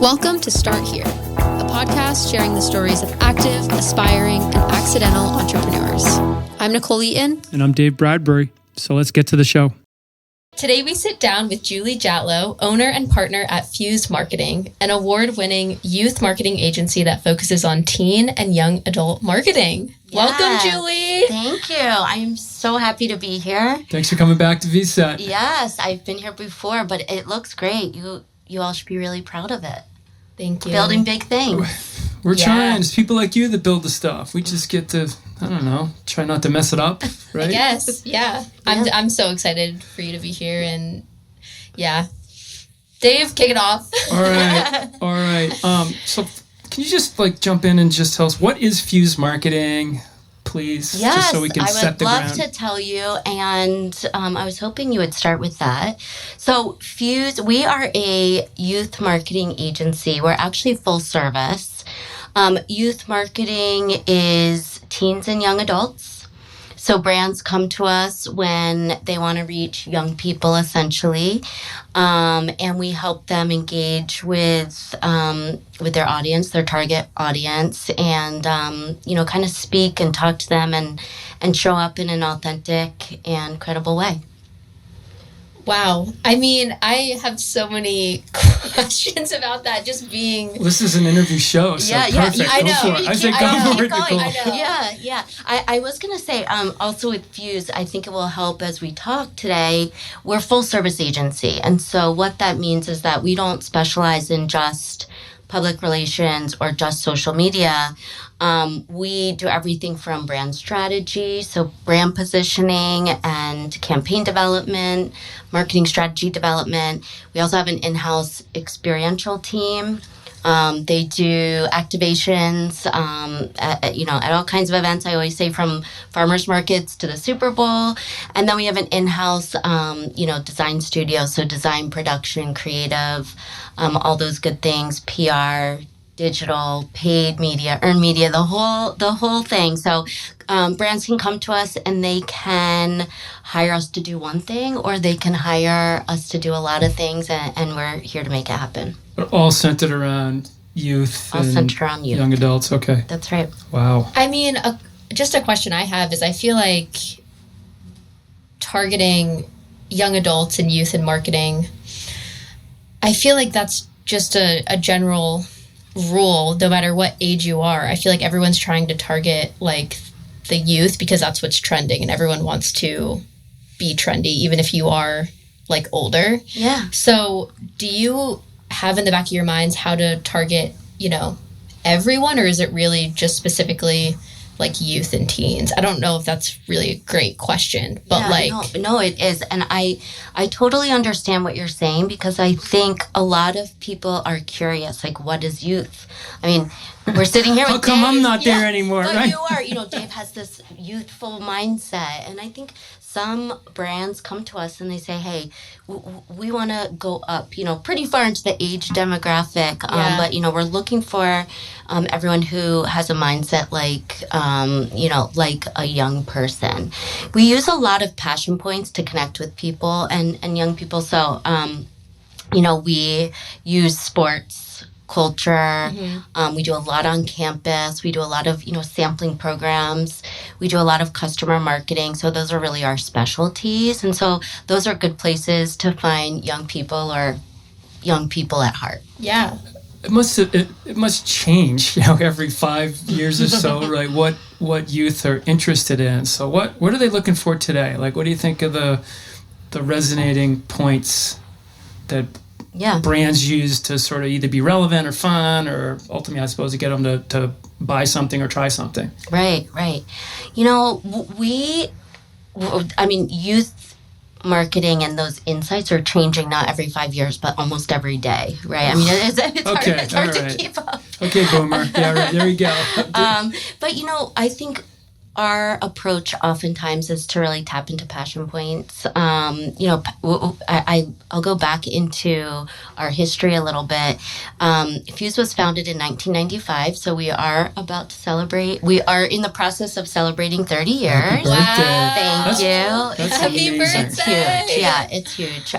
Welcome to Start Here, a podcast sharing the stories of active, aspiring, and accidental entrepreneurs. I'm Nicole Eaton. And I'm Dave Bradbury. So let's get to the show. Today we sit down with Julie Jatlow, owner and partner at Fuse Marketing, an award-winning youth marketing agency that focuses on teen and young adult marketing. Yes. Welcome, Julie. Thank you. I'm so happy to be here. Thanks for coming back to VCET. Yes, I've been here before, but it looks great. You all should be really proud of it. Thank you. Building big things. We're trying. It's people like you that build the stuff. We just get to, try not to mess it up, right? I guess, yeah. I'm so excited for you to be here, and yeah. Dave, kick it off. All right. So can you just jump in and just tell us, what is Fuse Marketing, please? Yes, just so we can set the ground. I would love to tell you, and I was hoping you would start with that. So Fuse, we are a youth marketing agency. We're actually full service. Youth marketing is teens and young adults. So brands come to us when they want to reach young people, essentially, and we help them engage with their audience, their target audience, and kind of speak and talk to them and show up in an authentic and credible way. Wow. I mean, I have so many questions about that, just being... Well, this is an interview show, so perfect. I know. Go for it. I said go for it, Nicole. Yeah. I was going to say, also with Fuse, I think it will help as we talk today. We're full service agency. And so what that means is that we don't specialize in just public relations or just social media. We do everything from brand strategy, so brand positioning and campaign development, marketing strategy development. We also have an in-house experiential team. They do activations at all kinds of events. I always say from farmers markets to the Super Bowl. And then we have an in-house, design studio, so design, production, creative, all those good things, PR, digital, paid media, earned media, the whole thing. So brands can come to us and they can hire us to do one thing, or they can hire us to do a lot of things, and we're here to make it happen. But all centered around youth. All centered around youth. Young adults, okay. That's right. Wow. I mean, just a question I have is, I feel like targeting young adults and youth in marketing, I feel like that's just a general rule, no matter what age you are. I feel like everyone's trying to target the youth because that's what's trending, and everyone wants to be trendy, even if you are older. Yeah. So do you have in the back of your minds how to target, everyone, or is it really just specifically youth and teens? I don't know if that's really a great question, but No, it is. And I totally understand what you're saying, because I think a lot of people are curious, what is youth? I mean, we're sitting here with How come Dave. I'm not there anymore, but right? You are, Dave has this youthful mindset. And I think some brands come to us and they say, hey, we want to go up, pretty far into the age demographic. But, we're looking for everyone who has a mindset like a young person. We use a lot of passion points to connect with people and young people. So, we use sports, culture. Mm-hmm. We do a lot on campus. We do a lot of, sampling programs. We do a lot of customer marketing. So those are really our specialties. And so those are good places to find young people, or young people at heart. Yeah. It must change, every 5 years or so, right? What youth are interested in. So what are they looking for today? What do you think of the resonating points that brands use to sort of either be relevant or fun, or ultimately, I suppose, to get them to buy something or try something? Right. Youth marketing and those insights are changing not every 5 years, but almost every day, right? I mean, it's hard to keep up. Okay, boomer. Yeah, right. There you go. But, I think our approach oftentimes is to really tap into passion points. I'll go back into our history a little bit. Fuse was founded in 1995, so we are about to celebrate. We are in the process of celebrating 30 years. Happy birthday. Thank you. That's Happy amazing. birthday. It's huge. Yeah, it's huge.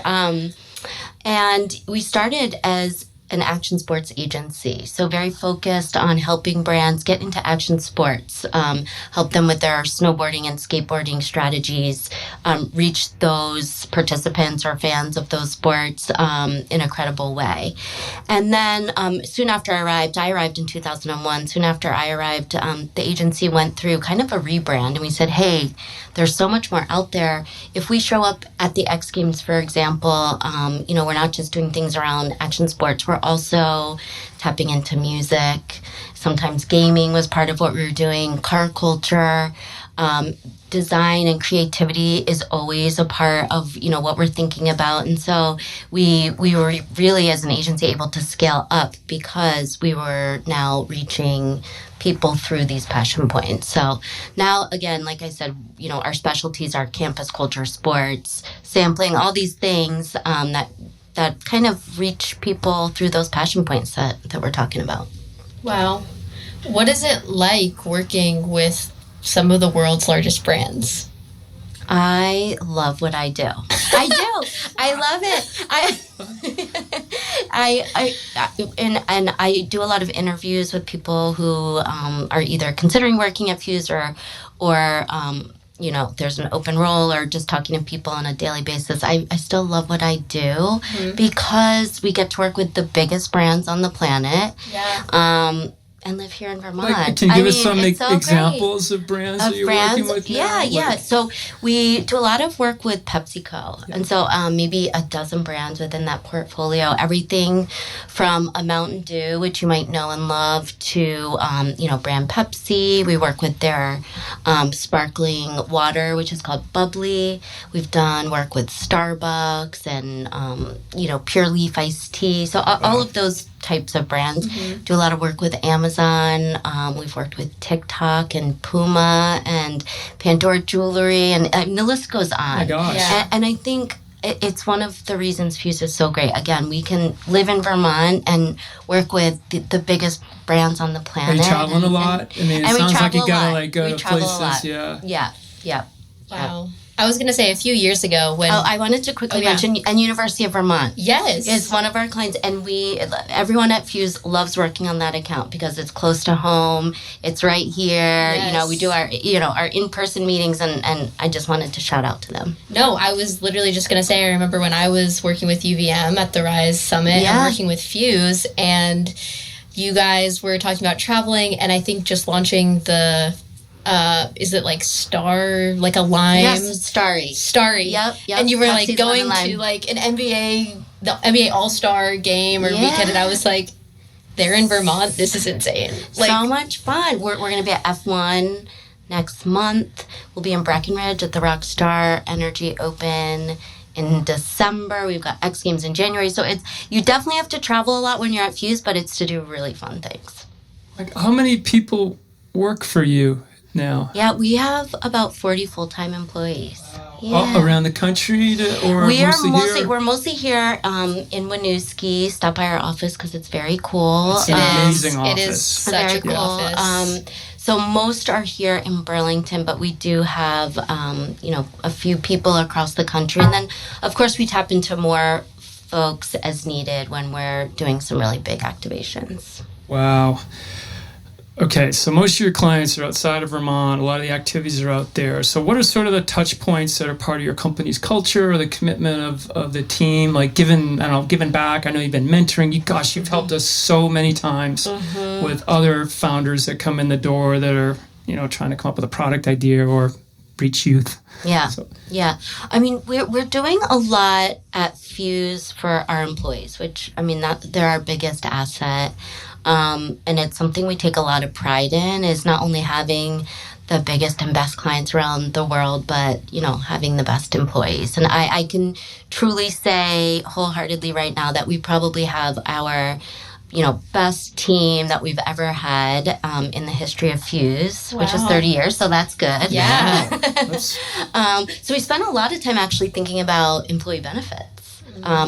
And we started as an action sports agency. So very focused on helping brands get into action sports, help them with their snowboarding and skateboarding strategies, reach those participants or fans of those sports in a credible way. And then soon after I arrived in 2001. Soon after I arrived, the agency went through kind of a rebrand, and we said, hey, there's so much more out there. If we show up at the X Games, for example, we're not just doing things around action sports. We're also tapping into music. Sometimes gaming was part of what we were doing, car culture. Design and creativity is always a part of, what we're thinking about. And so we were really, as an agency, able to scale up because we were now reaching people through these passion points. So now, again, like I said, our specialties are campus culture, sports, sampling, all these things that kind of reach people through those passion points that we're talking about. Wow. What is it like working with some of the world's largest brands? I love what I do. I do. I love it. I do a lot of interviews with people who are either considering working at Fuse or there's an open role, or just talking to people on a daily basis. I still love what I do because we get to work with the biggest brands on the planet. Yeah. And live here in Vermont. Can you give us some examples of brands that you're working with now? Yeah. So we do a lot of work with PepsiCo. Yeah. And so maybe a dozen brands within that portfolio. Everything from a Mountain Dew, which you might know and love, to, brand Pepsi. We work with their sparkling water, which is called Bubbly. We've done work with Starbucks and, Pure Leaf iced tea. So all of those types of brands. Do a lot of work with Amazon. We've worked with TikTok and Puma and Pandora Jewelry, and the list goes on. Oh my gosh. Yeah. And I think it's one of the reasons Fuse is so great. Again, we can live in Vermont and work with the biggest brands on the planet. Are you traveling a lot? it sounds like you gotta go to places. Yeah. Wow. I was going to say a few years ago when... I wanted to quickly mention, and University of Vermont. Yes. Is one of our clients, and everyone at Fuse loves working on that account because it's close to home. It's right here. Yes. We do our in-person meetings, and I just wanted to shout out to them. No, I was literally just going to say, I remember when I was working with UVM at the Rise Summit and working with Fuse, and you guys were talking about traveling, and I think just launching the... is it like Star, like a lime? Yes, Starry. Yep. And you were like going to like an the NBA All-Star game or weekend, and I was like, they're in Vermont. This is insane. So much fun. We're going to be at F1 next month. We'll be in Breckenridge at the Rockstar Energy Open in December. We've got X Games in January. So you definitely have to travel a lot when you're at Fuse, but it's to do really fun things. Like, how many people work for you now? Yeah, we have about 40 full-time employees. Wow. Yeah. All around the country, or here? We're mostly here in Winooski. Stop by our office because it's very cool. It's an amazing office. It is such a cool office. So most are here in Burlington, but we do have a few people across the country, and then of course we tap into more folks as needed when we're doing some really big activations. Wow. Okay, so most of your clients are outside of Vermont. A lot of the activities are out there. So what are sort of the touch points that are part of your company's culture or the commitment of the team? Like giving back. I know you've been mentoring. You've helped us so many times with other founders that come in the door that are, trying to come up with a product idea or reach youth. Yeah. Yeah. We're doing a lot at Fuse for our employees, which, they're our biggest asset. And it's something we take a lot of pride in, is not only having the biggest and best clients around the world, but, having the best employees. And I can truly say wholeheartedly right now that we probably have our, best team that we've ever had in the history of Fuse, which is 30 years. So that's good. Yeah. So we spent a lot of time actually thinking about employee benefits.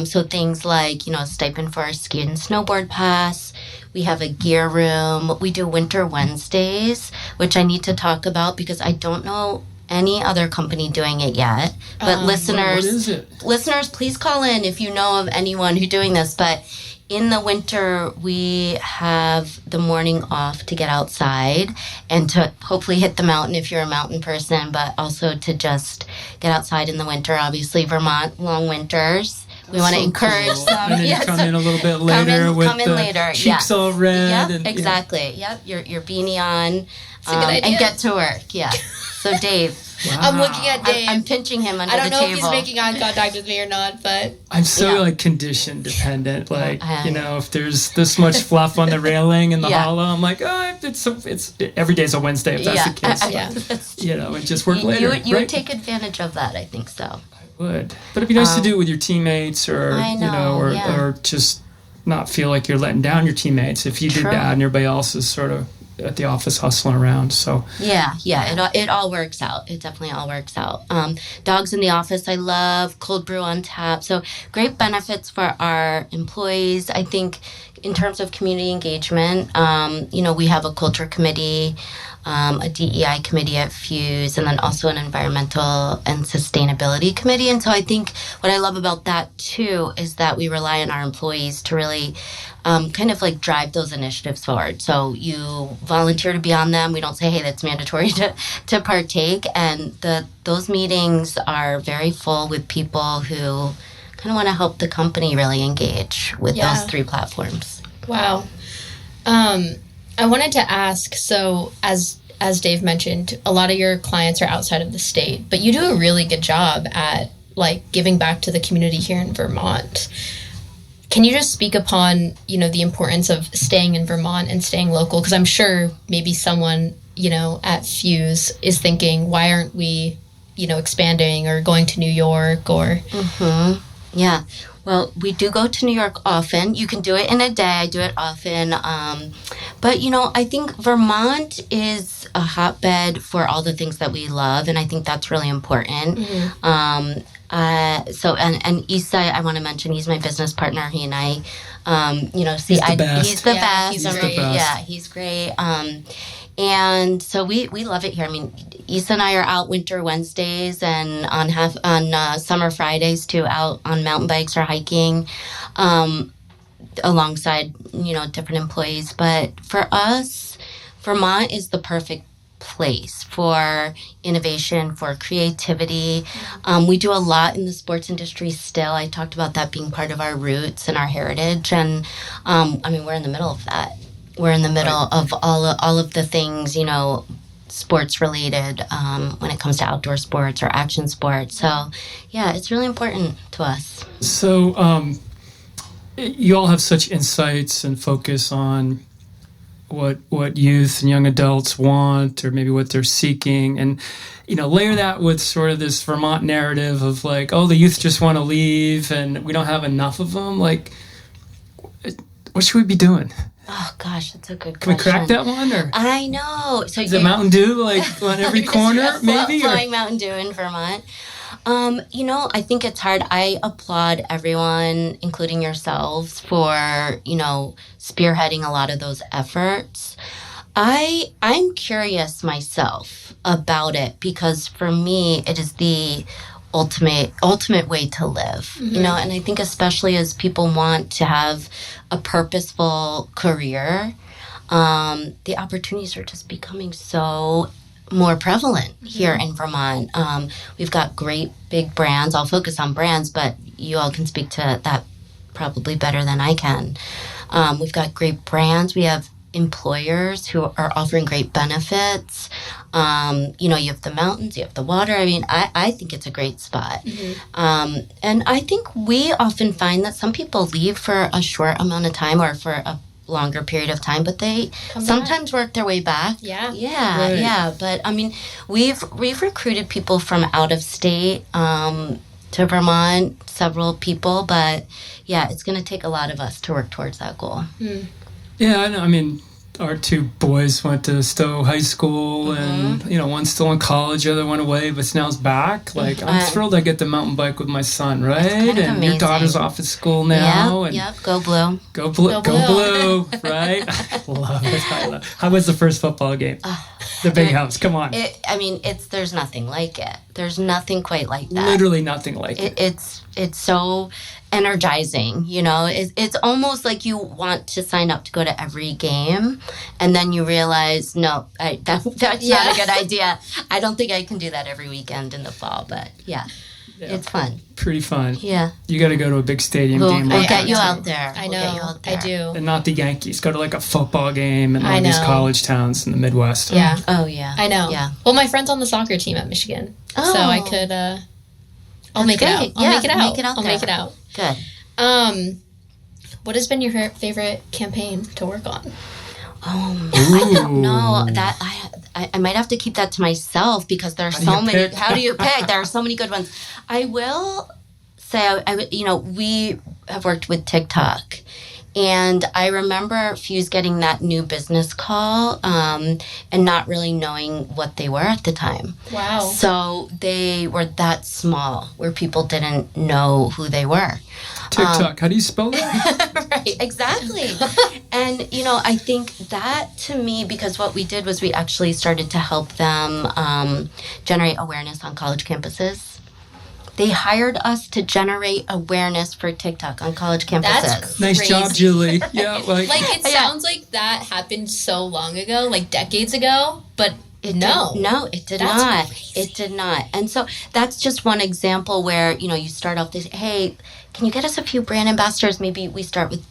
So things like, a stipend for our ski and snowboard pass. We have a gear room. We do Winter Wednesdays, which I need to talk about because I don't know any other company doing it yet. But what is it? listeners, please call in if you know of anyone who's doing this. But in the winter, we have the morning off to get outside and to hopefully hit the mountain if you're a mountain person, but also to just get outside in the winter. Obviously, Vermont, long winters. We want to encourage cool. some. And then you come in a little bit later with the later. cheeks all red. Yep, and, exactly. Yep, your beanie on. It's a good idea. And get to work. Yeah. So Dave. Wow. I'm looking at Dave. I'm pinching him under the table. I don't know if he's making eye contact with me or not, but I'm so Yeah. like condition dependent. Like if there's this much fluff on the railing in the hollow, I'm like, oh, it's every day's a Wednesday if that's the case. But, and just work later. You would take advantage of that. I think so. I would, but it'd be nice to do it with your teammates, or or just not feel like you're letting down your teammates if you did that and everybody else is sort of at the office hustling around. So it all works out. It definitely all works out. Dogs in the office, I love. Cold brew on tap. So great benefits for our employees. I think in terms of community engagement, we have a culture committee, a DEI committee at Fuse, and then also an environmental and sustainability committee. And so I think what I love about that too is that we rely on our employees to really kind of like drive those initiatives forward. So you volunteer to be on them. We don't say, hey, that's mandatory to partake. And those meetings are very full with people who kind of want to help the company really engage with those 3 platforms. Wow. I wanted to ask, so as Dave mentioned, a lot of your clients are outside of the state, but you do a really good job at like giving back to the community here in Vermont. Can you just speak upon, the importance of staying in Vermont and staying local? Because I'm sure maybe someone, at Fuse is thinking, why aren't we, expanding or going to New York or... Mm-hmm. Yeah. Well, we do go to New York often. You can do it in a day. I do it often. But, I think Vermont is a hotbed for all the things that we love, and I think that's really important. Mm-hmm. And Issa, I want to mention, he's my business partner. He and I, he's the best. He's the best. He's great. Yeah, he's great. And so we love it here. I mean, Issa and I are out winter Wednesdays and on summer Fridays too, out on mountain bikes or hiking, alongside, different employees. But for us, Vermont is the perfect place for innovation, for creativity. We do a lot in the sports industry still. I talked about that being part of our roots and our heritage. And we're in the middle of that. We're in the middle of all of the things, sports related, when it comes to outdoor sports or action sports. So, yeah, it's really important to us. So, you all have such insights and focus on what youth and young adults want, or maybe what they're seeking, and layer that with sort of this Vermont narrative of like, oh, the youth just want to leave and we don't have enough of them. Like, what should we be doing? Oh gosh, that's a good question. Can we crack that one? Or I know. So is it Mountain Dew like on every corner, maybe? Flowing Mountain Dew in Vermont. I think it's hard. I applaud everyone, including yourselves, for spearheading a lot of those efforts. I'm curious myself about it because for me, it is the ultimate way to live, and I think especially as people want to have a purposeful career, the opportunities are just becoming so more prevalent here in Vermont. We've got great big brands. I'll focus on brands, but you all can speak to that probably better than I can. We've got great brands. We have employers who are offering great benefits. You have the mountains, you have the water. I mean, I think it's a great spot. And I think we often find that some people leave for a short amount of time or for a longer period of time, but they sometimes work their way back. Yeah. But I mean, we've recruited people from out of state to Vermont, several people, but yeah, it's going to take a lot of us to work towards that goal. Yeah, I know. I mean, our 2 boys went to Stowe High School, and one's still in college, the other went away, but now's back. Like, I'm thrilled I get to mountain bike with my son, right? Kind of and amazing. Your daughter's off at school now. Yep. Go blue. Go blue, right? I love it. How was the first football game? the big house. Come on. There's nothing like it. There's nothing quite like that. Literally nothing like it. It's so energizing, it's almost like you want to sign up to go to every game, and then you realize, no, that's not a good idea. I don't think I can do that every weekend in the fall, but yeah. It's fun. Pretty fun. Yeah. You got to go to a big stadium game. We'll get you out there. I know. I do. And not the Yankees. Go to like a football game in all these college towns in the Midwest. Yeah. Oh, yeah. I know. Yeah. Well, my friend's on the soccer team at Michigan. Oh. So I could, I'll make it out. I'll make it out. I'll make it out. Good. What has been your favorite campaign to work on? I don't know. That I might have to keep that to myself because there are so many. How do you pick? There are so many good ones. I will say, we have worked with TikTok, and I remember Fuse getting that new business call and not really knowing what they were at the time. Wow. So they were that small where people didn't know who they were. TikTok, how do you spell that? Right, exactly. And, I think that to me, because what we did was we actually started to help them generate awareness on college campuses. They hired us to generate awareness for TikTok on college campuses. That's nice crazy. job, Julie. Yeah, it sounds like that happened so long ago, like decades ago, but no, it did That's not. crazy. It did not. And so that's just one example where, you start off this, hey, can you get us a few brand ambassadors? Maybe we start with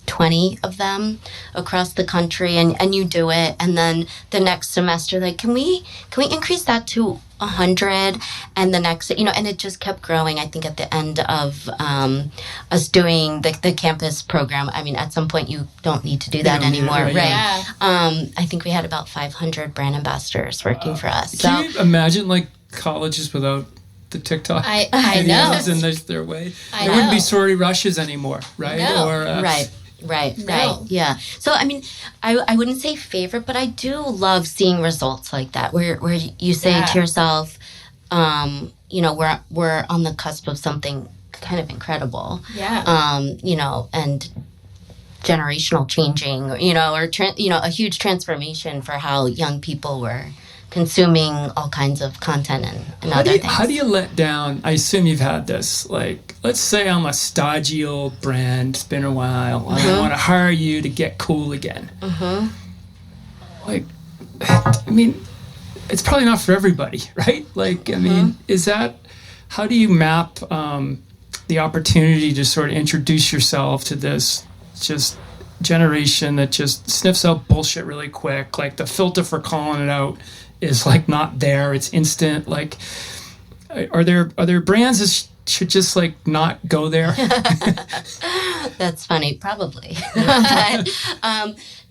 20 of them across the country, and you do it. And then the next semester, like, can we increase that to 100? And the next, and it just kept growing. I think at the end of us doing the campus program, at some point you don't need to do that anymore, right? Yeah. I think we had about 500 brand ambassadors working for us. So, can you imagine like colleges without the TikTok I know. videos and their way? I There wouldn't be know. sorority rushes anymore, right? No. Or Right. No. Yeah. So, I wouldn't say favorite, but I do love seeing results like that where you say to yourself, we're on the cusp of something kind of incredible. Yeah. And generational changing, or a huge transformation for how young people were consuming all kinds of content and other things. How do you let down? I assume you've had this. Like, let's say I'm a stodgy old brand. It's been a while. And I want to hire you to get cool again. Mm-hmm. Like, it's probably not for everybody, right? Like, is that, how do you map the opportunity to sort of introduce yourself to this just generation that just sniffs out bullshit really quick? Like, the filter for calling it out is like not there. It's instant. Like, are there brands that should just like not go there? That's funny, probably.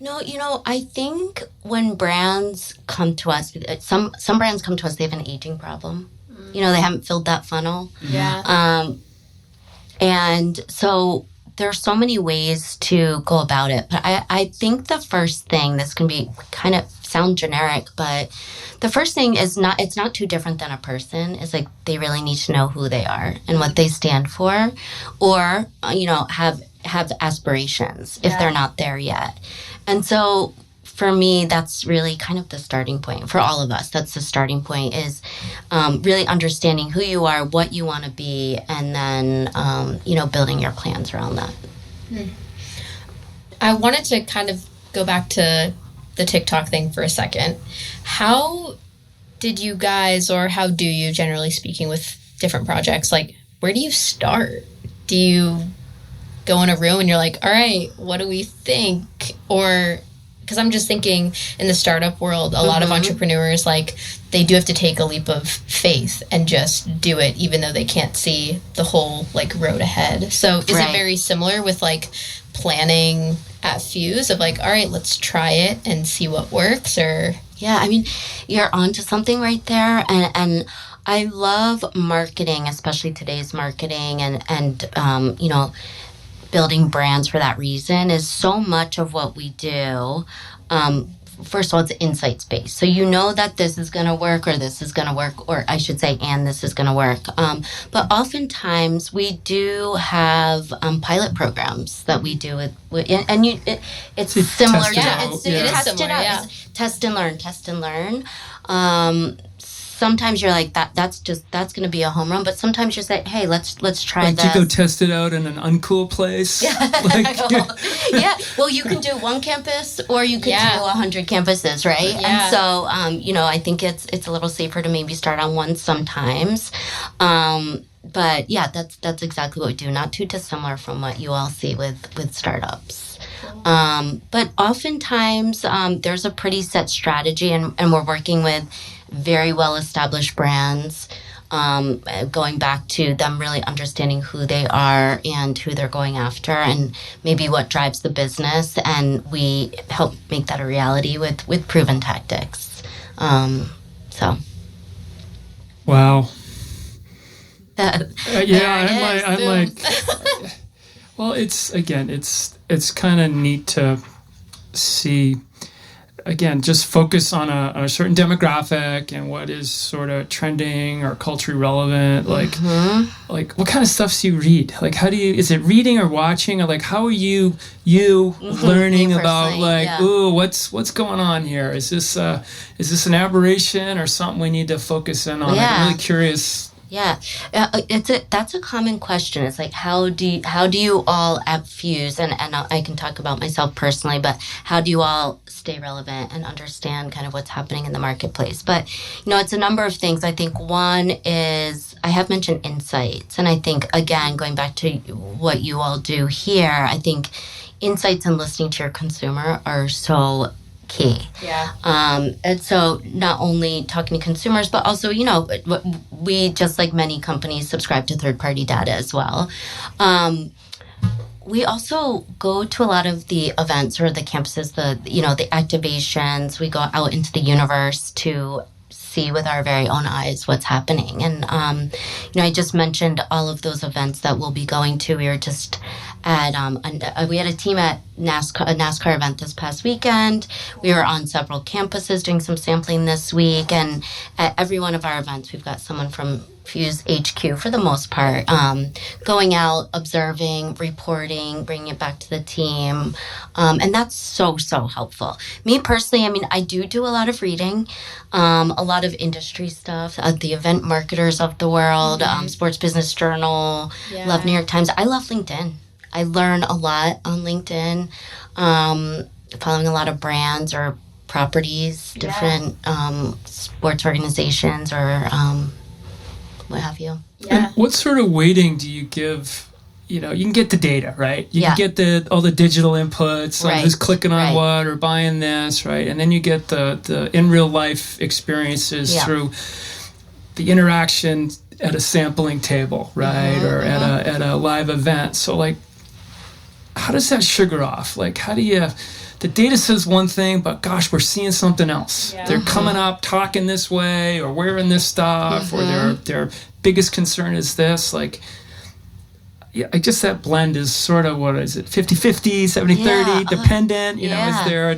No, I think when brands come to us, some brands come to us, they have an aging problem. They haven't filled that funnel. Yeah. And so there are so many ways to go about it. But I think the first thing, this can be kind of sound generic, but the first thing is it's not too different than a person. It's like they really need to know who they are and what they stand for, or, have aspirations if they're not there yet. And so for me, that's really kind of the starting point for all of us. That's the starting point, is really understanding who you are, what you want to be, and then, building your plans around that. I wanted to kind of go back to the TikTok thing for a second. How did you guys, or how do you, generally speaking, with different projects, like, where do you start? Do you go in a room and you're like, all right, what do we think? Or, because I'm just thinking in the startup world, a lot of entrepreneurs, like, they do have to take a leap of faith and just do it, even though they can't see the whole, like, road ahead. So is it very similar with, like, planning at Fuse of like, all right, let's try it and see what works? Or yeah, you're onto something right there. And I love marketing, especially today's marketing, and building brands for that reason. Is so much of what we do first of all, it's insights based. So you know that this is going to work, or this is going to work, or I should say, and this is going to work. But oftentimes we do have pilot programs that we do it's similar to test it out. Yeah. It's test and learn. Sometimes you're like that's going to be a home run, but sometimes you say, hey, let's try like this. to go test it out in an uncool place. Yeah. Well, you can do one campus, or you could do 100 campuses, right? Yeah. And so, I think it's a little safer to maybe start on one sometimes. But yeah, that's exactly what we do. Not too dissimilar from what you all see with startups. But oftentimes there's a pretty set strategy, and we're working with very well-established brands, going back to them really understanding who they are and who they're going after, and maybe what drives the business, and we help make that a reality with proven tactics. Wow. That, I'm like, well, it's kind of neat to see. Again, just focus on a certain demographic and what is sort of trending or culturally relevant. Like what kind of stuff do you read? Like, is it reading or watching? Or like, how are you learning about what's going on here? Is this an aberration or something we need to focus in on? Yeah. Like, I'm really curious. Yeah, that's a common question. It's like, how do you all at Fuse, and I can talk about myself personally, but how do you all stay relevant and understand kind of what's happening in the marketplace? But it's a number of things. I think one is, I have mentioned insights, and I think, again, going back to what you all do here, I think insights and listening to your consumer are so key. Yeah. And so not only talking to consumers, but also, we, just like many companies, subscribe to third-party data as well. We also go to a lot of the events or the campuses, the activations. We go out into the universe to see with our very own eyes what's happening. And, I just mentioned all of those events that we'll be going to. We were just at, we had a team at a NASCAR event this past weekend. We were on several campuses doing some sampling this week. And at every one of our events, we've got someone from Fuse HQ for the most part, going out, observing, reporting, bringing it back to the team. And that's so helpful. Me personally, I do a lot of reading, a lot of industry stuff, the event marketers of the world, Sports Business Journal, love New York Times. I love LinkedIn. I learn a lot on LinkedIn, following a lot of brands or properties, different sports organizations, or what have you. Yeah. And what sort of weighting do you give? You can get the data, right? You can get all the digital inputs, on who's clicking on what or buying this, right? And then you get the in real life experiences through the interaction at a sampling table, right? Or at a live event. So like, how does that sugar off? Like, how do you... The data says one thing, but gosh, we're seeing something else. Yeah. They're coming up talking this way, or wearing this stuff, or their biggest concern is this. Like, I guess that blend is sort of, what is it, 50-50, 70-30, dependent? Is there,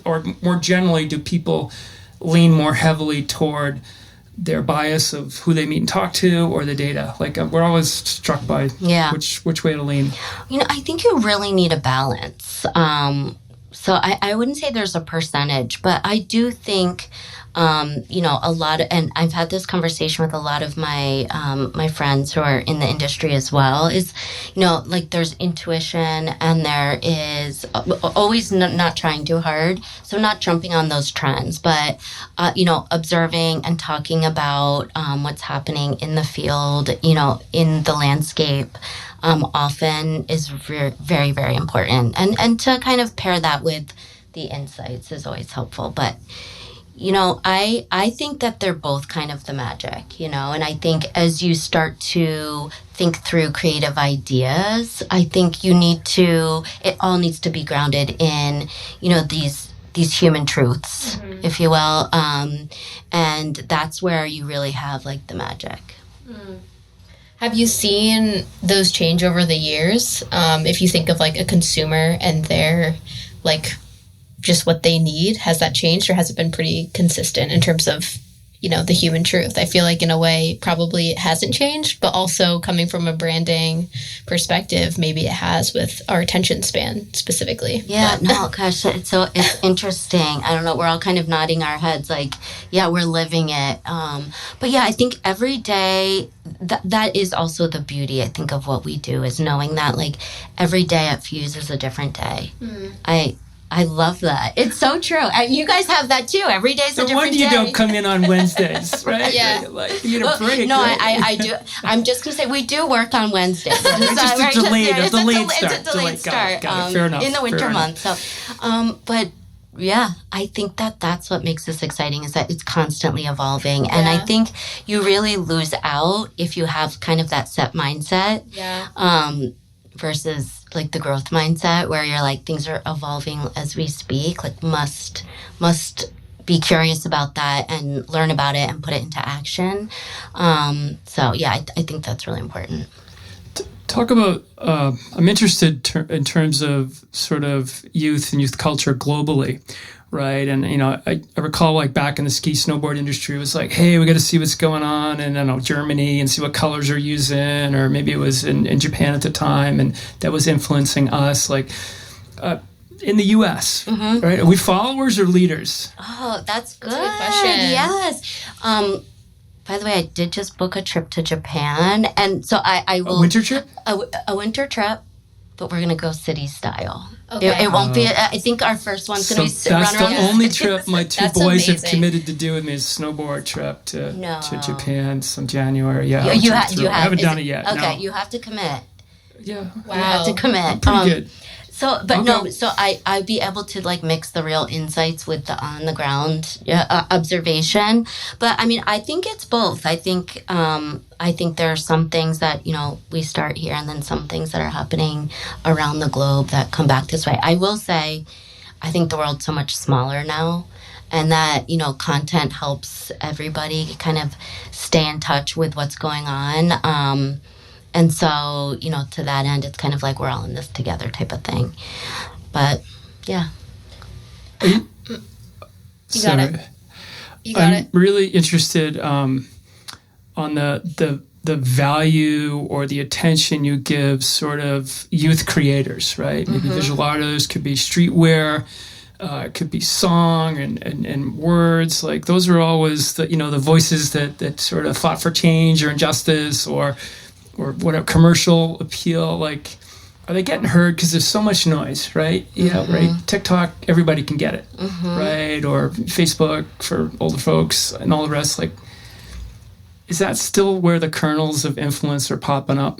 or more generally, do people lean more heavily toward their bias of who they meet and talk to, or the data? Like, we're always struck by which way to lean. I think you really need a balance. So I wouldn't say there's a percentage, but I do think, a lot of, and I've had this conversation with a lot of my my friends who are in the industry as well, is, like, there's intuition, and there is always not trying too hard. So not jumping on those trends, but, observing and talking about what's happening in the field, in the landscape, often is very, very important. And to kind of pair that with the insights is always helpful. But, I think that they're both kind of the magic, and I think as you start to think through creative ideas, I think it all needs to be grounded in, these human truths, if you will. And that's where you really have, like, the magic. Have you seen those change over the years? If you think of, like, a consumer and their, like, just what they need? Has that changed, or has it been pretty consistent in terms of, the human truth? I feel like in a way, probably it hasn't changed, but also coming from a branding perspective, maybe it has with our attention span specifically. Yeah, no, gosh, it's interesting. I don't know. We're all kind of nodding our heads like, yeah, we're living it. But yeah, I think every day, that is also the beauty, I think, of what we do, is knowing that like every day at Fuse is a different day. I love that. It's so true. You guys have that too. Every day's a different day. No wonder you don't come in on Wednesdays, right? Yeah. Like, you need a break. No, right? I do. I'm just going to say we do work on Wednesdays. It's just a delayed start. It's a delayed start. Got it. Fair enough. In the winter months. So, but yeah, I think that's what makes this exciting, is that it's constantly evolving. Yeah. And I think you really lose out if you have kind of that set mindset. Yeah. Versus like the growth mindset, where you're like, things are evolving as we speak, like must be curious about that and learn about it and put it into action. So yeah, I think that's really important. Talk about, I'm interested in terms of sort of youth and youth culture globally, right? And, I recall like back in the ski snowboard industry, it was like, hey, we got to see what's going on in, Germany and see what colors are using, or maybe it was in Japan at the time, and that was influencing us. Like, in the U.S., right? Are we followers or leaders? Oh, that's good. That's a good question. Yes. By the way, I did just book a trip to Japan, and so I will... A winter trip? A winter trip, but we're going to go city style. Okay. It won't be... I think our first one's going to be run around... That's the only trip my two That's boys amazing. have committed to do with me, is a snowboard trip to Japan some January. Yeah, I haven't done it yet. Okay, no. you have to commit. Yeah. Wow. You have to commit. Pretty good. So, but Okay. no, so I'd be able to like mix the real insights with the on the ground observation. But I mean, I think it's both. I think there are some things that, we start here, and then some things that are happening around the globe that come back this way. I will say, I think the world's so much smaller now, and that, content helps everybody kind of stay in touch with what's going on. And so, to that end, it's kind of like we're all in this together type of thing. But, yeah. You got it. I'm really interested on the value or the attention you give sort of youth creators, right? Maybe visual artists, could be streetwear, it could be song and words. Like, those are always the voices that sort of fought for change or injustice or whatever, commercial appeal. Like, are they getting heard? Because there's so much noise, right? Right. TikTok, everybody can get it, right? Or Facebook for older folks and all the rest. Like, is that still where the kernels of influence are popping up?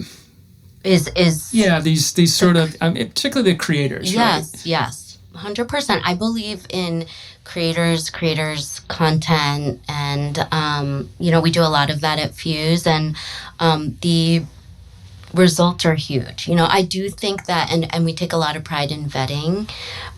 Is these sort of, particularly the creators, yes, right? Yes, 100%. I believe in creators, content, and we do a lot of that at Fuse, and the results are huge. I do think that, and we take a lot of pride in vetting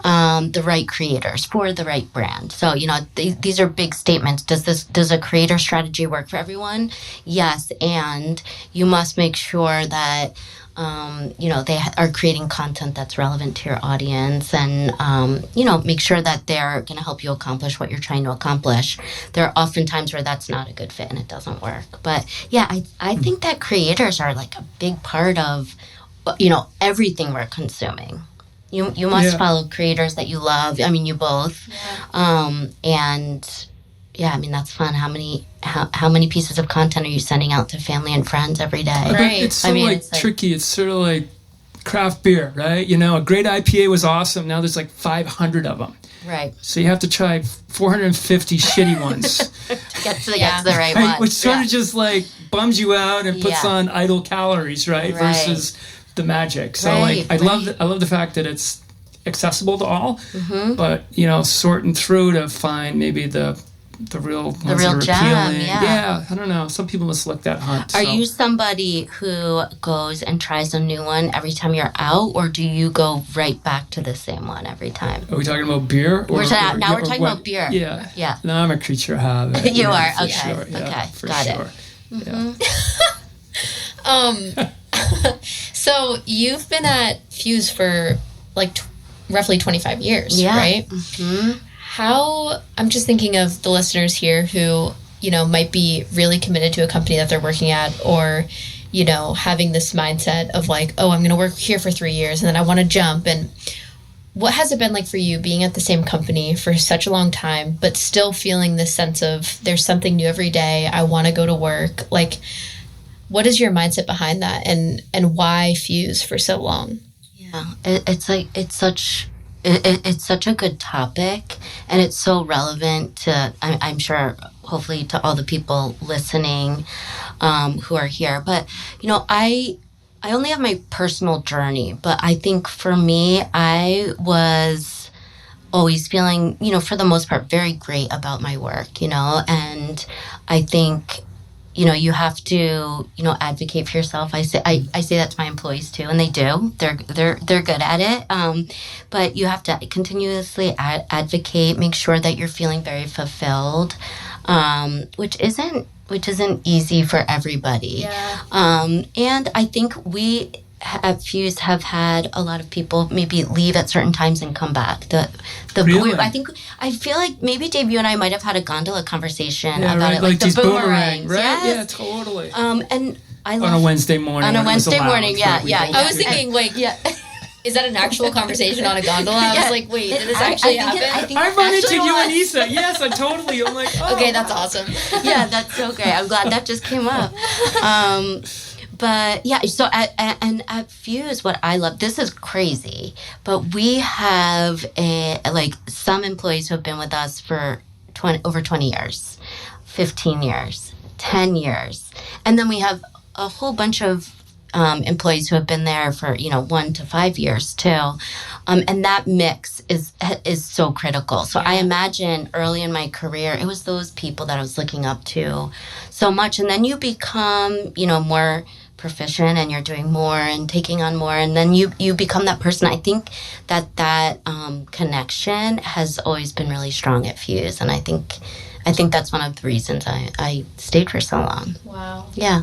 the right creators for the right brand. So, these are big statements. Does a creator strategy work for everyone? Yes, and you must make sure that they are creating content that's relevant to your audience, and, make sure that they're going to help you accomplish what you're trying to accomplish. There are often times where that's not a good fit and it doesn't work. But yeah, I think that creators are like a big part of, everything we're consuming. You must follow creators that you love. I mean, you both. Yeah. And yeah, I mean, that's fun. How many pieces of content are you sending out to family and friends every day? Right. It's so it's tricky. It's sort of like craft beer, right? A great IPA was awesome. Now there's like 500 of them. Right. So you have to try 450 shitty ones to get to the right one. Which sort of just like bums you out and puts on idle calories, right? Versus the magic. So I love the fact that it's accessible to all, but sorting through to find maybe the real ones that are gem, appealing. yeah. I don't know. Some people must look that hunt. Are you somebody who goes and tries a new one every time you're out, or do you go right back to the same one every time? Are we talking about beer? We're talking about beer. Yeah. Yeah. No, I'm a creature of habit. You are? For Okay. Sure. Okay. Yeah, for Got sure. it. So you've been at Fuse for like roughly 25 years, Yeah. right? Mm-hmm. How, I'm just thinking of the listeners here who, might be really committed to a company that they're working at, or, having this mindset of like, oh, I'm going to work here for 3 years and then I want to jump. And what has it been like for you being at the same company for such a long time, but still feeling this sense of there's something new every day, I want to go to work? Like, what is your mindset behind that, and why Fuse for so long? Yeah, it's such a good topic, and it's so relevant to, I'm sure, hopefully to all the people listening who are here. But, I only have my personal journey, but I think for me, I was always feeling, for the most part, very great about my work, and I think, you have to, advocate for yourself. I say that to my employees too, and they do. They're good at it. But you have to continuously advocate, make sure that you're feeling very fulfilled, which isn't easy for everybody. Yeah. And I think we at Fuse have had a lot of people maybe leave at certain times and come back. Really? I feel like maybe Dave, you and I might have had a gondola conversation Yeah, about right, it, like the these boomerangs, right? yes. Yeah, totally. And I On love a Wednesday morning. on a when it was Wednesday allowed, morning, yeah, right? We yeah, both I was did. thinking, like, yeah. is that an actual conversation on a gondola? I was like, wait, did this actually happen? I run into you and Issa. Yes, I'm like, oh. Okay, that's awesome. Yeah, that's so great. I'm glad that just came up. But yeah, so at Fuse, what I love, this is crazy, but we have some employees who have been with us for over 20 years, 15 years, 10 years. And then we have a whole bunch of employees who have been there for 1 to 5 years too, and that mix is so critical. So I imagine early in my career, it was those people that I was looking up to so much, and then you become more proficient, and you're doing more and taking on more, and then you become that person. I think that connection has always been really strong at Fuse, and I think that's one of the reasons I stayed for so long. Wow. Yeah.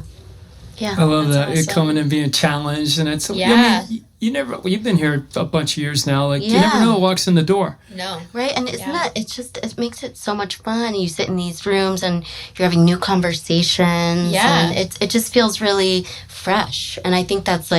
Yeah. I love that. Awesome. You're coming and being challenged, and it's you've been here a bunch of years now. Like you never know what walks in the door. No. Right, and it makes it so much fun. You sit in these rooms and you're having new conversations. Yeah. And it just feels really fresh. And I think that's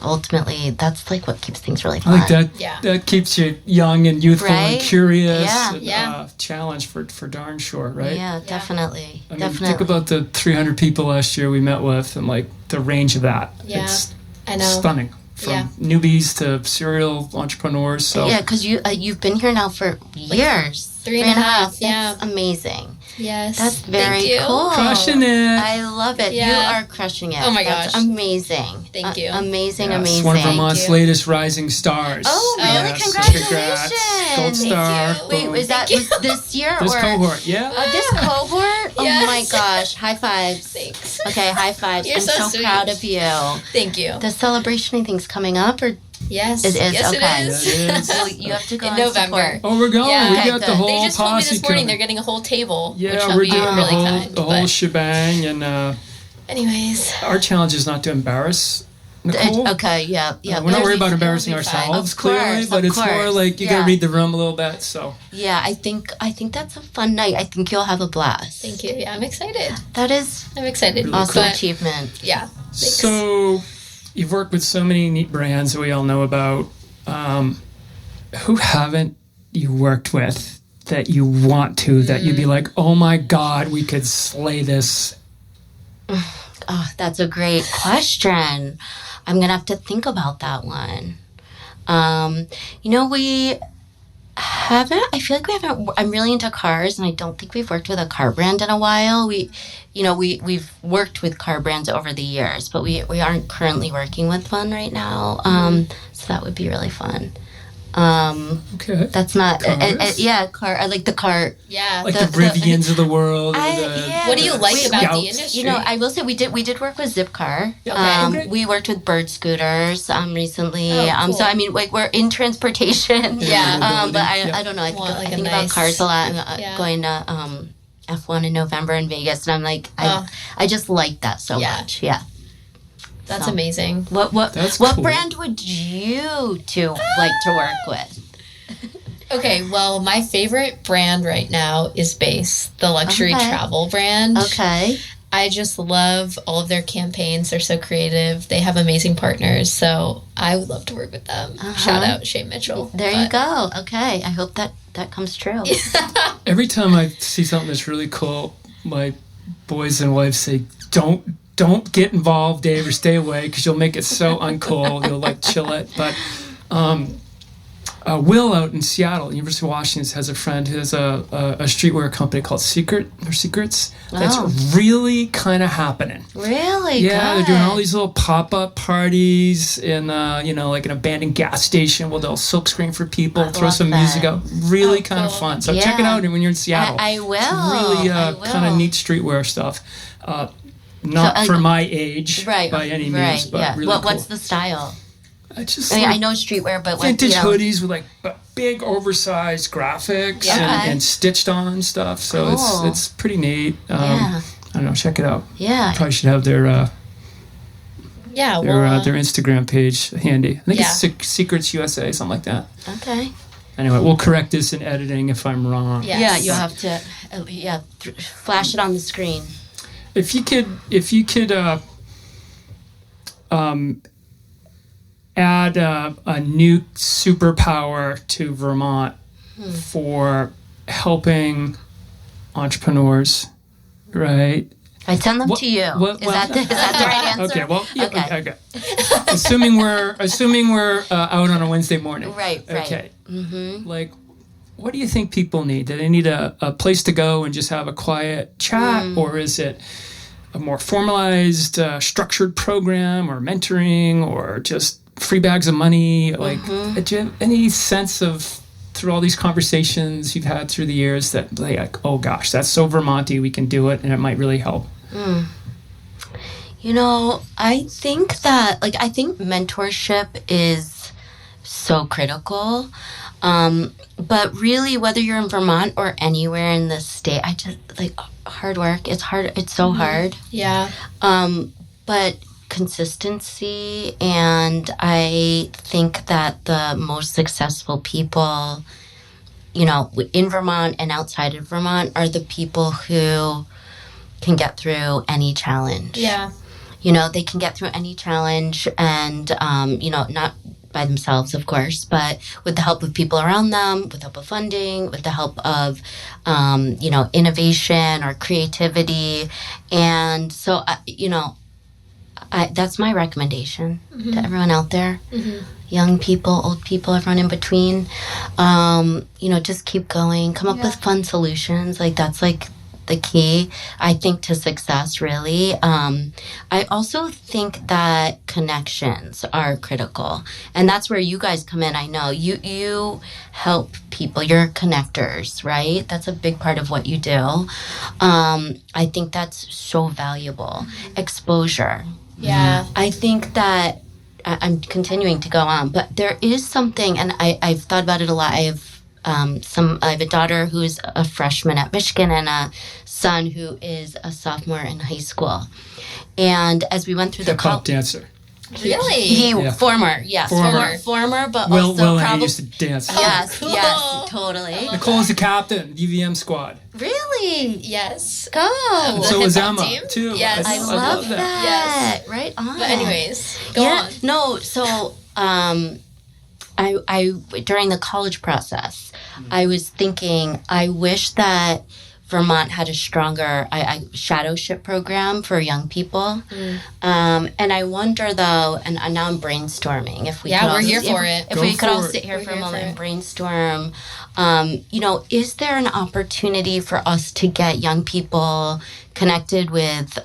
ultimately that's what keeps things really fun. I like that. Yeah. That keeps you young and youthful and Right? curious. Yeah. And, challenged for darn sure, right? Yeah, definitely. I mean, think about the 300 people last year we met with, and the range of that. Yeah. It's I know. stunning. From newbies to serial entrepreneurs. So Yeah, because you've been here now for years. 3.5. Yeah. That's amazing. Yes. That's very Thank you. cool. crushing it. I love it. Yeah. You are crushing it. Oh my That's gosh. amazing. Thank you. Amazing, Yes, amazing. one of Vermont's you. latest rising stars. Oh, really? Yes, so Congratulations. Gold star. you. Wait, was that this year this or cohort? Yeah. this cohort? Oh Yes. my gosh! High fives. Thanks. Okay, high fives. You're I'm so so sweet. proud of you. Thank you. The celebration, I think, is coming up, or Yes. It is, Yes, okay. it is. It is. well, you have to go In and November. support. Oh, we're going. Yeah. We Okay, got the good. whole They just told me posse this morning coming. they're getting a whole table. which Yeah, they'll we're be doing really the whole, kind. the whole but shebang, and anyways. our challenge is not to embarrass Nicole. Okay, yeah. We're not worried about It'll embarrassing be fine. ourselves, Of course, clearly, but of it's more course. like you Yeah. gotta read the room a little bit. So Yeah, I think that's a fun night. I think you'll have a blast. Thank you. Yeah, I'm excited. That is I'm excited. Really awesome But, achievement. yeah. Thanks. So, you've worked with so many neat brands that we all know about. Who haven't you worked with that you want to, that you'd be like, oh my God, we could slay this? Oh, that's a great question. I'm going to have to think about that one. We haven't, I feel like we haven't, I'm really into cars, and I don't think we've worked with a car brand in a while. We've worked with car brands over the years, but we aren't currently working with one right now. So that would be really fun. Okay. That's not, Cars? car. I like the car. Yeah. Like the Rivians of the world. What do you like about the industry? I will say we did work with Zipcar. Okay. We worked with Bird Scooters recently. Oh, cool. So I mean, we're in transportation. Yeah. But I don't know. I Want, like, think a about nice- cars a lot. Yeah. Going to F1 in November in Vegas, and I'm like, Oh. I just like that so Yeah. much. Yeah. That's So, amazing. What That's what cool. brand would you two like to work with? Okay, well, my favorite brand right now is Base, the luxury Okay. travel brand. Okay. I just love all of their campaigns. They're so creative. They have amazing partners, so I would love to work with them. Shout out Shay Mitchell. There you go. Okay. I hope that comes true. Every time I see something that's really cool, my boys and wives say, don't get involved, Dave, or stay away because you'll make it so uncool. You'll like chill it. But Will out in Seattle, University of Washington, has a friend who has a streetwear company called Secrets. That's really kind of happening. Really? Yeah, Good. they're doing all these little pop-up parties in, like an abandoned gas station where they'll silkscreen for people, throw love some that. music out. Really Oh, kind of cool. fun. So check it Yeah. out when you're in Seattle. I will. It's really I will. kind of neat streetwear stuff. Not So, for my age Right. by any means, Right. but Yeah. really What's cool. the style? It's just I mean, like I know streetwear, but what, vintage hoodies with like big oversized graphics Yeah. and stitched on stuff. So Cool. it's pretty neat. Yeah. I don't know. Check it out. Yeah. Probably should have their Yeah, well, their Instagram page handy. I think Yeah. it's Secrets USA, something like that. Okay. Anyway, we'll correct this in editing if I'm wrong. Yes. Yeah, you have to. Flash it on the screen. If you could add a new superpower to Vermont for helping entrepreneurs, right? I send them What- to you. what- Is that the right answer? Okay, well, yeah, Okay. okay. assuming we're out on a Wednesday morning. Right. Okay. Mm-hmm. Like, what do you think people need? Do they need a place to go and just have a quiet chat, or is it a more formalized, structured program, or mentoring, or just free bags of money? Like, do you have any sense of, through all these conversations you've had through the years, that like, oh gosh, that's so Vermonty, we can do it, and it might really help? I think that, I think mentorship is so critical. But really, whether you're in Vermont or anywhere in the state, I just, hard work. It's hard. It's so hard. yeah. But consistency, and I think that the most successful people, in Vermont and outside of Vermont, are the people who can get through any challenge. Yeah. They can get through any challenge, and not by themselves, of course, but with the help of people around them, with the help of funding, with the help of innovation or creativity. And so that's my recommendation to everyone out there. Young people, old people, everyone in between. Just keep going. Come up with fun solutions. That's the key, I think, to success, really. I also think that connections are critical. And that's where you guys come in. I know you help people. You're connectors, right? That's a big part of what you do. I think that's so valuable. Exposure. Yeah. I think that I'm continuing to go on, but there is something, and I've thought about it a lot. I have a daughter who's a freshman at Michigan and a son who is a sophomore in high school. And as we went through the Hip-hop dancer. Really? Former, but Will also and I probably used to dance. yes, cool. yes, totally. Nicole is the captain, UVM squad. Really? Yes. Go. And so is hip-hop Emma, team? too. Yes. I love that. Yes. Right on. But anyways, go yeah, on. no, so I during the college process, I was thinking, I wish that Vermont had a stronger shadowship program for young people. And I wonder, though, and now I'm brainstorming, if we Yeah, could we're all, here if, for it. If Go we could all for it. sit here We're for a here moment for and it. brainstorm, is there an opportunity for us to get young people connected with,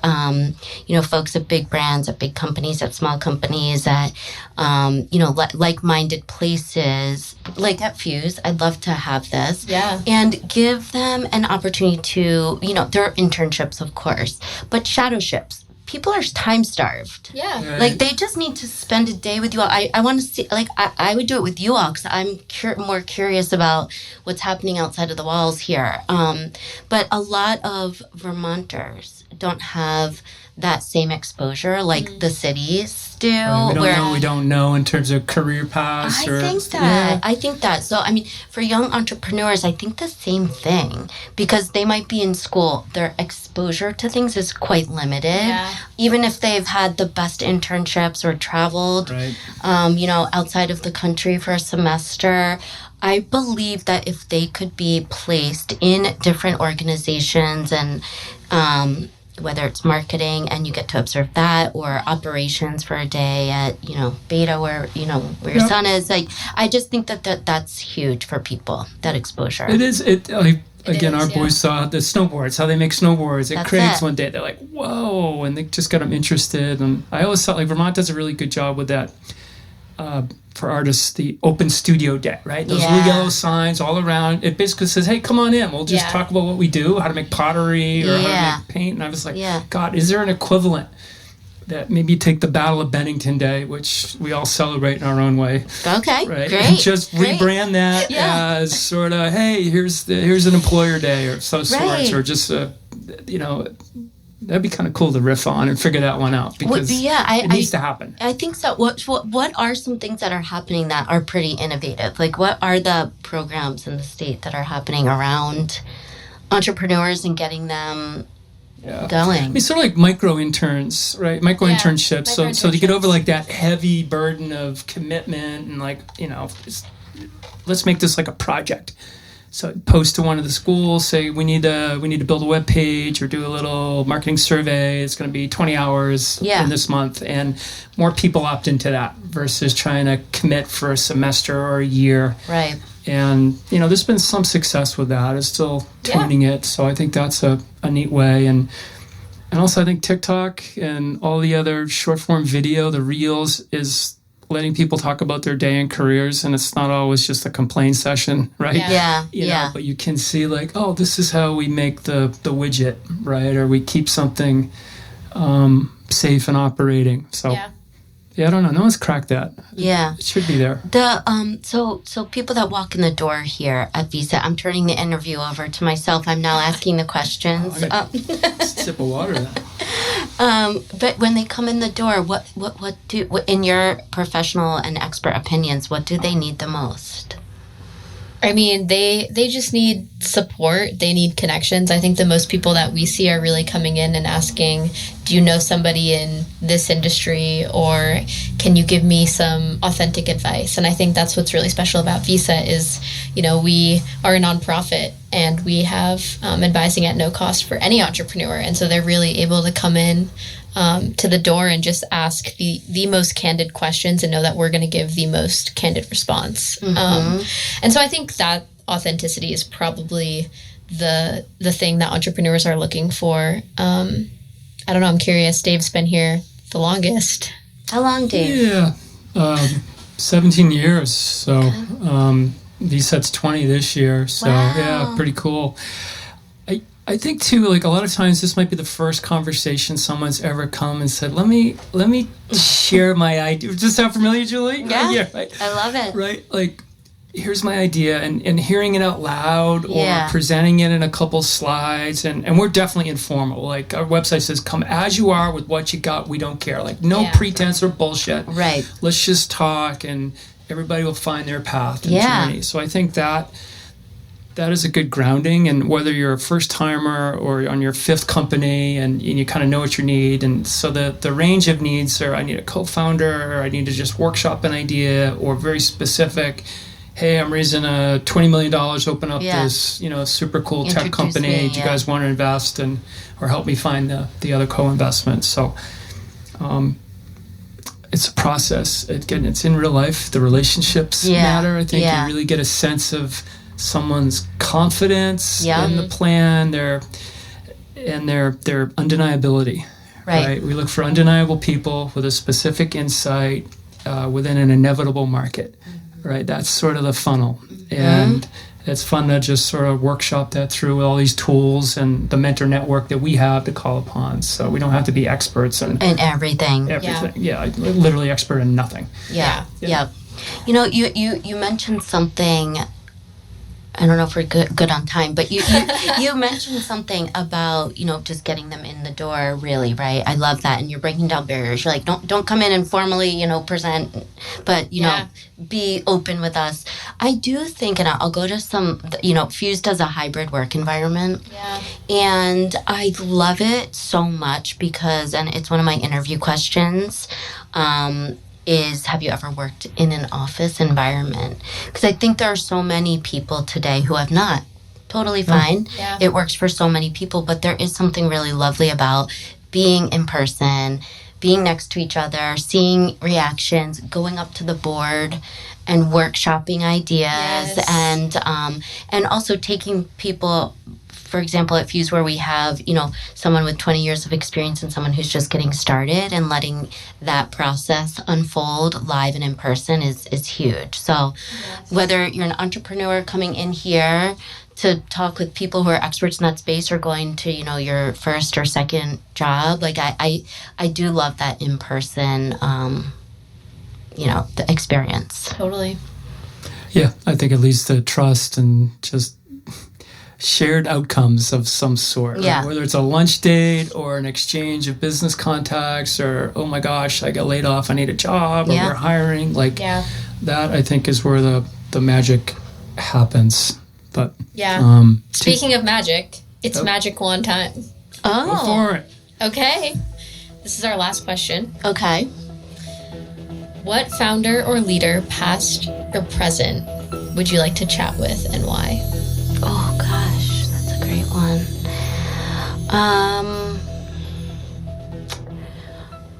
folks at big brands, at big companies, at small companies, at, like-minded places, like at Fuse? I'd love to have this. Yeah. And give them an opportunity to, there are internships, of course, but shadowships. People are time starved. Yeah. They just need to spend a day with you all. I want to see, I would do it with you all because I'm more curious about what's happening outside of the walls here. But a lot of Vermonters don't have that same exposure like the cities do. Right. We don't know in terms of career paths. I think that. So, I mean, for young entrepreneurs, I think the same thing because they might be in school. Their exposure to things is quite limited. Yeah. Even if they've had the best internships or traveled, outside of the country for a semester. I believe that if they could be placed in different organizations and whether it's marketing and you get to observe that or operations for a day at, Beta where your son is, like, I just think that's huge for people, that exposure. It is. Our boys saw the snowboards, how they make snowboards at Craig's one day. They're like, whoa, and they just got them interested. And I always thought like Vermont does a really good job with that. For artists, the open studio day, right? Those little yellow signs all around. It basically says, hey, come on in. We'll just talk about what we do, how to make pottery or how to make paint. And I was like, God, is there an equivalent that maybe take the Battle of Bennington Day, which we all celebrate in our own way. Okay, right? Great. And just rebrand that as sort of, hey, here's an employer day or some sorts, or just, that'd be kind of cool to riff on and figure that one out because it needs to happen. I think so. What are some things that are happening that are pretty innovative? Like, what are the programs in the state that are happening around entrepreneurs and getting them going? I mean, sort of like micro interns, right? Micro internships. So to get over like that heavy burden of commitment and like, let's make this like a project. So post to one of the schools, say we need to build a web page or do a little marketing survey. It's going to be 20 hours in this month, and more people opt into that versus trying to commit for a semester or a year. Right. And there's been some success with that. It's still tuning it, so I think that's a neat way. And also I think TikTok and all the other short form video, the reels, is letting people talk about their day and careers, and it's not always just a complaint session, right? Yeah. But you can see like, oh, this is how we make the widget, right? Or we keep something safe and operating. So, I don't know. No one's cracked that. Yeah. It should be there. So people that walk in the door here at VCET, I'm turning the interview over to myself. I'm now asking the questions. Sip of water then. But when they come in the door, what in your professional and expert opinions, what do they need the most? I mean, they just need support. They need connections. I think the most people that we see are really coming in and asking, do you know somebody in this industry, or can you give me some authentic advice? And I think that's what's really special about VCET is, we are a nonprofit and we have advising at no cost for any entrepreneur. And so they're really able to come in to the door and just ask the most candid questions and know that we're going to give the most candid response. Mm-hmm. And so I think that authenticity is probably the thing that entrepreneurs are looking for. I don't know. I'm curious. Dave's been here the longest. How long, Dave? Yeah, 17 years. So VCET's 20 this year. So pretty cool. I think too, like a lot of times this might be the first conversation someone's ever come and said, let me share my idea. Does this sound familiar, Julie? Yeah, right. I love it. Right, like here's my idea, and hearing it out loud or presenting it in a couple slides, and we're definitely informal. Like our website says, come as you are with what you got. We don't care. Like no pretense or bullshit. Right. Let's just talk, and everybody will find their path and journey. So I think that is a good grounding, and whether you're a first timer or on your fifth company and you kind of know what you need. And so the range of needs are, I need a co-founder, or I need to just workshop an idea, or very specific, hey, I'm raising a $20 million, open up this, super cool tech company. Do you guys want to invest or help me find the other co-investments? So it's a process. It's in real life. The relationships matter. I think you really get a sense of someone's confidence in the plan, their undeniability. Right. We look for undeniable people with a specific insight within an inevitable market. Right. That's sort of the funnel, and it's fun to just sort of workshop that through all these tools and the mentor network that we have to call upon. So we don't have to be experts in everything. Literally expert in nothing. Yeah. You mentioned something I don't know if we're good on time, but you mentioned something about, just getting them in the door, really, right? I love that. And you're breaking down barriers. You're like, don't come in and formally, present, but, be open with us. I do think, and I'll go to some, Fuse does a hybrid work environment. Yeah. And I love it so much because, and it's one of my interview questions, is have you ever worked in an office environment? Because I think there are so many people today who have not. Totally fine. Yeah. It works for so many people, but there is something really lovely about being in person, being next to each other, seeing reactions, going up to the board and workshopping ideas, and also taking people, for example, at Fuse, where we have, someone with 20 years of experience and someone who's just getting started, and letting that process unfold live and in person is huge. So whether you're an entrepreneur coming in here to talk with people who are experts in that space, or going to, your first or second job, like I do love that in person, the experience. Totally. Yeah, I think it leads to trust and just shared outcomes of some sort. Yeah. Right? Whether it's a lunch date or an exchange of business contacts, or, oh my gosh, I got laid off, I need a job, or we're hiring. That, I think, is where the magic happens. But speaking of magic, it's magic wand time. Oh. Go for it. Okay. This is our last question. Okay. What founder or leader, past or present, would you like to chat with, and why? Oh gosh, that's a great one.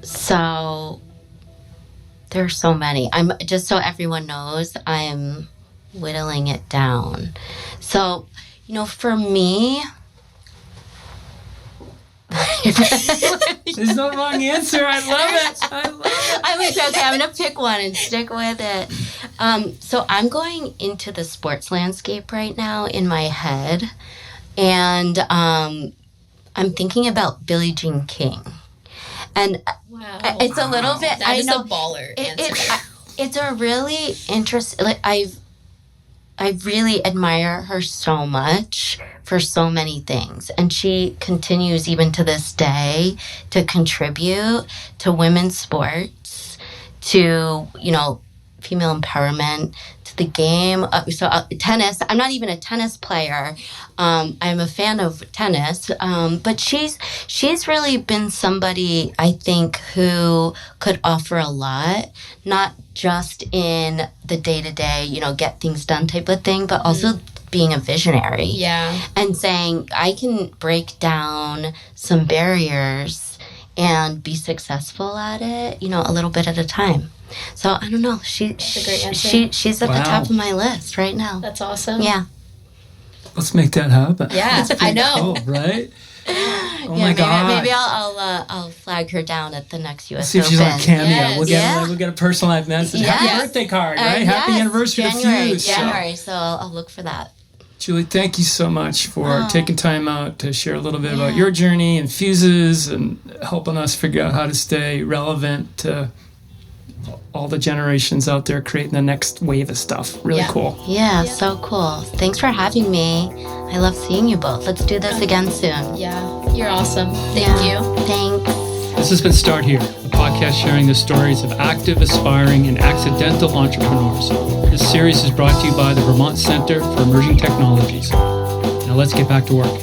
So there's so many. I'm just, so everyone knows, I'm whittling it down. So, for me, there's no wrong answer. I love it. I'm okay. I'm gonna pick one and stick with it. So I'm going into the sports landscape right now in my head, and I'm thinking about Billie Jean King. And it's a little bit. That is a baller answer. It's a really interesting. Like I really admire her so much for so many things. And she continues even to this day to contribute to women's sports, to, female empowerment, to the game. Tennis. I'm not even a tennis player. I'm a fan of tennis. But she's really been somebody, I think, who could offer a lot, not just in the day-to-day, get things done type of thing, but also being a visionary. Yeah. And saying, I can break down some barriers and be successful at it, a little bit at a time. So I don't know. That's a great answer. She's at the top of my list right now. That's awesome. Yeah. Let's make that happen. Yeah, I know. Cool, right? Oh my God. Maybe I'll flag her down at the next US See if she's Open. on Cameo. Yes. We'll get a personalized message. Yes. Happy birthday card, right? Happy anniversary to Fuse. January. So I'll look for that. Julie, thank you so much for taking time out to share a little bit about your journey and Fuses, and helping us figure out how to stay relevant to all the generations out there creating the next wave of stuff. Really cool. Yeah, so cool. Thanks for having me. I love seeing you both. Let's do this again soon. Yeah, you're awesome. Thank you. Thanks. This has been Start Here, a podcast sharing the stories of active, aspiring, and accidental entrepreneurs. This series is brought to you by the Vermont Center for Emerging Technologies. Now let's get back to work.